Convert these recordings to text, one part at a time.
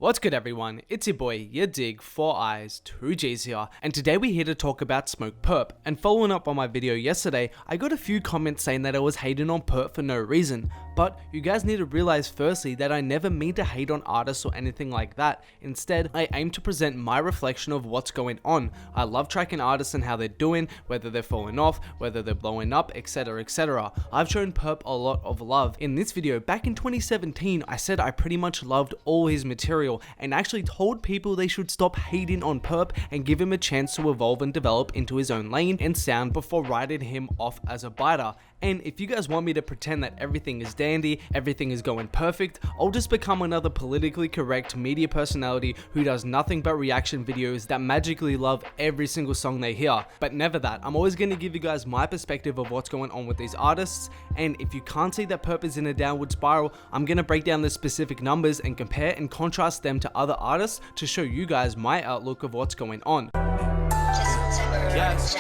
What's good everyone, it's your boy yadiiiigg 4 eyes 2 G's here, and today we're here to talk about Smokepurpp. And following up on my video yesterday, I got a few comments saying that I was hating on Purpp for no reason, but you guys need to realize firstly that I never mean to hate on artists or anything like that. Instead, I aim to present my reflection of what's going on. I love tracking artists and how they're doing, whether they're falling off, whether they're blowing up, etc, etc. I've shown Purpp a lot of love. In this video, back in 2017, I said I pretty much loved all his material and actually told people they should stop hating on Purpp and give him a chance to evolve and develop into his own lane and sound before writing him off as a biter. And if you guys want me to pretend that everything is dandy, everything is going perfect, I'll just become another politically correct media personality who does nothing but reaction videos that magically love every single song they hear. But never that. I'm always going to give you guys my perspective of what's going on with these artists, and if you can't see that Purpp is in a downward spiral, I'm going to break down the specific numbers and compare and contrast them to other artists to show you guys my outlook of what's going on. Yes.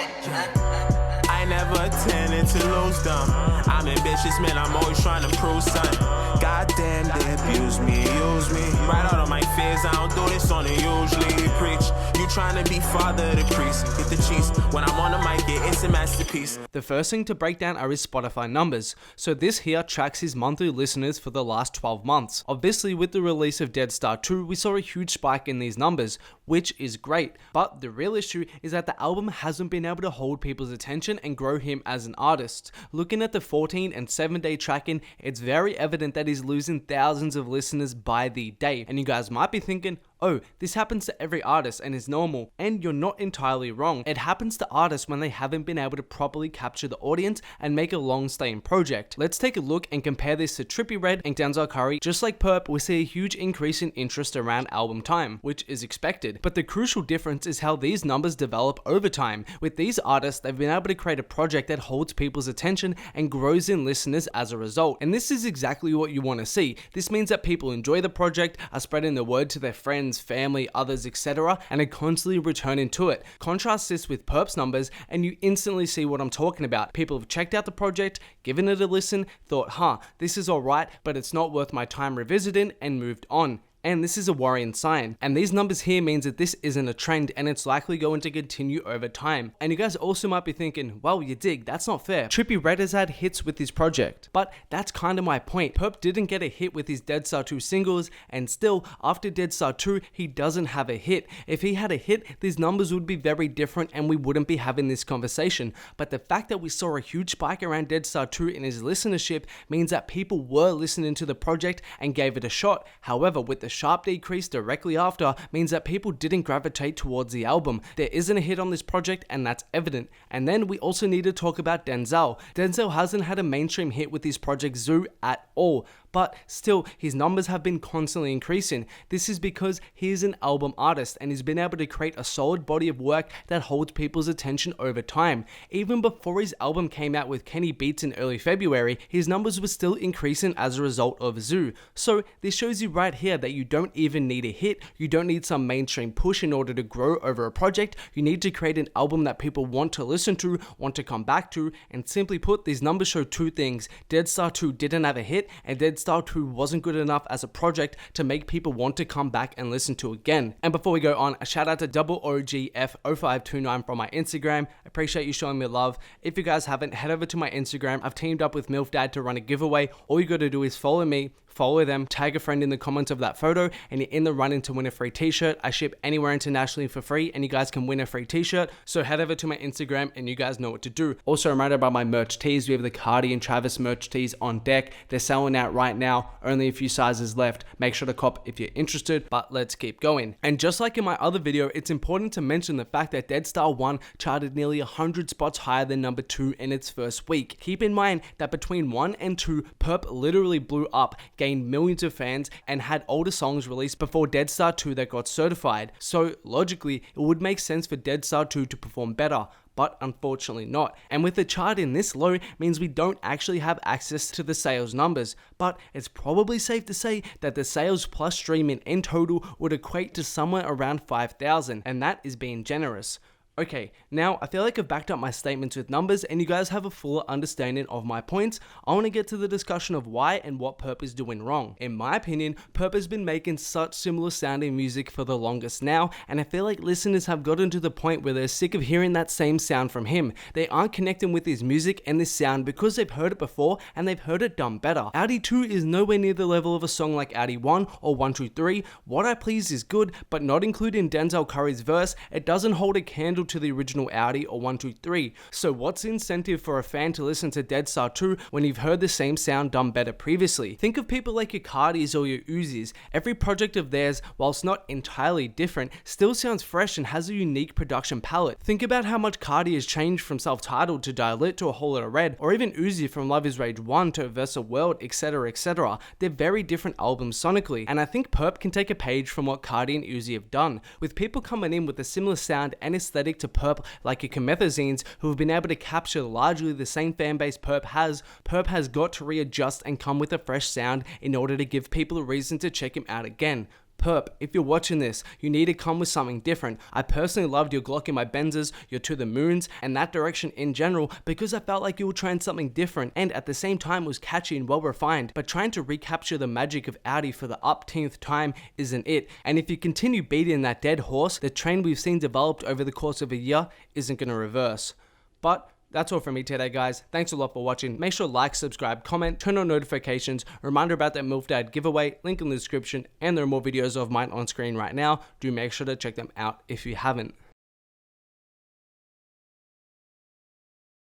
I never intended to lose them. I'm ambitious, man, I'm always trying to prove something. Goddamn, they abuse me, use me. Right out of my fears, I don't do this on the usually preach. You trying to be father of the priest. Get the cheese. When I'm on the mic, it's a masterpiece. The first thing to break down are his Spotify numbers. So this here tracks his monthly listeners for the last 12 months. Obviously, with the release of Deadstar 2, we saw a huge spike in these numbers, which is great. But the real issue is that the album hasn't been able to hold people's attention and grow him as an artist. Looking at the 14 and 7-day tracking, it's very evident that he's losing thousands of listeners by the day. And you guys might be thinking, oh, this happens to every artist and is normal. And you're not entirely wrong. It happens to artists when they haven't been able to properly capture the audience and make a long-staying project. Let's take a look and compare this to Trippie Redd and Denzel Curry. Just like Purpp, we see a huge increase in interest around album time, which is expected. But the crucial difference is how these numbers develop over time. With these artists, they've been able to create a project that holds people's attention and grows in listeners as a result. And this is exactly what you want to see. This means that people enjoy the project, are spreading the word to their friends, family, others, etc, and are constantly returning to it. Contrast this with Purpp's numbers and you instantly see what I'm talking about. People have checked out the project, given it a listen, thought, this is alright, but it's not worth my time revisiting, and moved on. And this is a worrying sign. And these numbers here means that this isn't a trend and it's likely going to continue over time. And you guys also might be thinking, well, yadiiiigg, that's not fair. Trippie Redd has had hits with his project. But that's kind of my point. Purpp didn't get a hit with his Deadstar 2 singles, and still, after Deadstar 2, he doesn't have a hit. If he had a hit, these numbers would be very different and we wouldn't be having this conversation. But the fact that we saw a huge spike around Deadstar 2 in his listenership means that people were listening to the project and gave it a shot. However, with the sharp decrease directly after means that people didn't gravitate towards the album. There isn't a hit on this project and that's evident. And then we also need to talk about Denzel. Denzel hasn't had a mainstream hit with his project Zoo at all, but still his numbers have been constantly increasing. This is because he is an album artist and he's been able to create a solid body of work that holds people's attention over time. Even before his album came out with Kenny Beats in early February, his numbers were still increasing as a result of Zoo. So this shows you right here that you don't even need a hit, you don't need some mainstream push in order to grow over a project. You need to create an album that people want to listen to, want to come back to, and simply put, these numbers show two things. Deadstar 2 didn't have a hit, and Deadstar 2 wasn't good enough as a project to make people want to come back and listen to again. And before we go on, a shout out to OGF0529 from my Instagram. Appreciate you showing me love. If you guys haven't, head over to my Instagram. I've teamed up with MILF Dad to run a giveaway. All you gotta do is follow me, follow them, tag a friend in the comments of that photo, and you're in the running to win a free t-shirt. I ship anywhere internationally for free and you guys can win a free t-shirt. So head over to my Instagram and you guys know what to do. Also, a reminder about my merch tees. We have the Carti and Travis merch tees on deck. They're selling out right now. Only a few sizes left. Make sure to cop if you're interested, but let's keep going. And just like in my other video, it's important to mention the fact that Deadstar 1 charted nearly 100 spots higher than number 2 in its first week. Keep in mind that between 1 and 2, Purpp literally blew up, gained millions of fans, and had older songs released before Deadstar 2 that got certified. So logically, it would make sense for Deadstar 2 to perform better, but unfortunately not. And with the chart in this low means we don't actually have access to the sales numbers, but it's probably safe to say that the sales plus streaming in total would equate to somewhere around 5,000, and that is being generous. Okay, now I feel like I've backed up my statements with numbers and you guys have a fuller understanding of my points. I want to get to the discussion of why and what Purpp is doing wrong. In my opinion, Purpp has been making such similar sounding music for the longest now, and I feel like listeners have gotten to the point where they're sick of hearing that same sound from him. They aren't connecting with his music and this sound because they've heard it before and they've heard it done better. yadiiiigg 2 is nowhere near the level of a song like yadiiiigg 1 or 123. What I Please is good, but not including Denzel Curry's verse, it doesn't hold a candle to the original yadiiiigg or 123. So what's the incentive for a fan to listen to Deadstar 2 when you've heard the same sound done better previously? Think of people like your Cartis or your Uzis. Every project of theirs, whilst not entirely different, still sounds fresh and has a unique production palette. Think about how much Carti has changed from self-titled to Dilate to A Whole Lotta Red, or even Uzi from Love Is Rage 1 to Versa World, etc, etc. They're very different albums sonically, and I think Purpp can take a page from what Carti and Uzi have done, with people coming in with a similar sound and aesthetic to Purpp like your Comethazines who have been able to capture largely the same fanbase Purpp has got to readjust and come with a fresh sound in order to give people a reason to check him out again. Purpp, if you're watching this, you need to come with something different. I personally loved your Glock in My Benzes, your To The Moons, and that direction in general because I felt like you were trying something different and at the same time was catchy and well refined, but trying to recapture the magic of yadiiiigg for the upteenth time isn't it. And if you continue beating that dead horse, the train we've seen developed over the course of a year isn't going to reverse. But that's all from me today, guys. Thanks a lot for watching. Make sure to like, subscribe, comment, turn on notifications, reminder about that MILF Dad giveaway, link in the description, and there are more videos of mine on screen right now. Do make sure to check them out if you haven't.